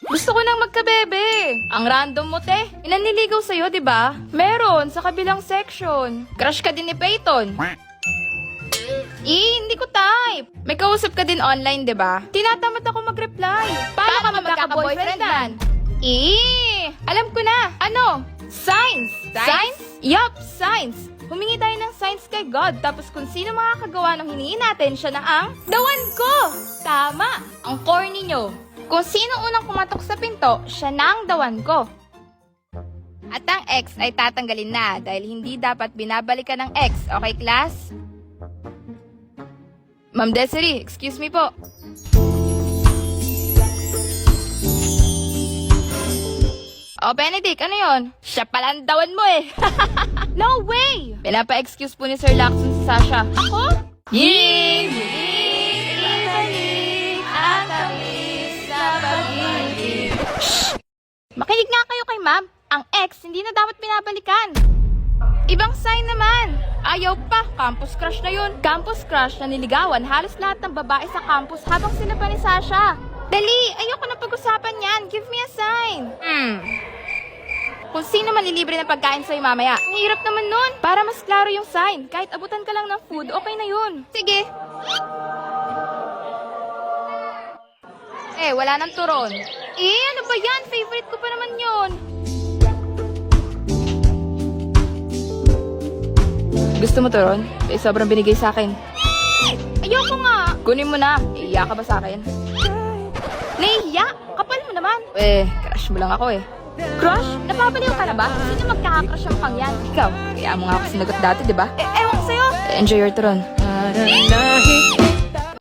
Gusto ko nang magkabebe. Ang random mo, te. Inaniligaw sa'yo, di ba? Meron, sa kabilang section. Crush ka din ni Peyton. Hindi ko type. May kausap ka din online, di ba? Tinatamad ako mag-reply. Paano ka magkaka-boyfriendan? Alam ko na. Ano? Science. Science? Yup, science. Humingi tayo ng signs kay God, tapos kung sino makakagawa ng hinihingi natin, siya na ang dawan ko! Tama! Ang corny nyo. Kung sino unang kumatok sa pinto, siya na ang dawan ko. At ang ex ay tatanggalin na dahil hindi dapat binabalikan ng ex. Okay, class? Ma'am Desiree, excuse me po. Oh, Benedict, ano yon? Siya pala ang dawan mo eh. No way! Pinapa-excuse po ni Sir Lacson si Sasha. Ako? Yee! Ibalik ang tamis sa pag-ibig. Shhh! Makinig nga kayo kay ma'am. Ang ex, hindi na dapat binabalikan. Ibang sign naman. Ayaw pa, campus crush na yun. Campus crush na niligawan halos lahat ng babae sa campus habang sila pa ni Sasha. Dali, ayoko na pag-usapan yan. Give me a sign. Kung sino malilibre ng pagkain sa'yo mamaya. Ang hirap naman nun. Para mas klaro yung sign. Kahit abutan ka lang ng food, okay na yun. Sige. Wala nang turon. Ano ba yan? Favorite ko pa naman yun. Gusto mo turon? Sobrang binigay sa akin. Ayoko nga. Kunin mo na. Iiyak ka ba sa akin? Naiiyak? Kapal mo naman. Crush mo lang ako eh. Crush? Napapaliw ka na ba? Sino magkaka-crush ang pang yan? Ikaw. Kaya mo nga ako sinagot dati, di ba? Ewan ko sa'yo. Enjoy your turon.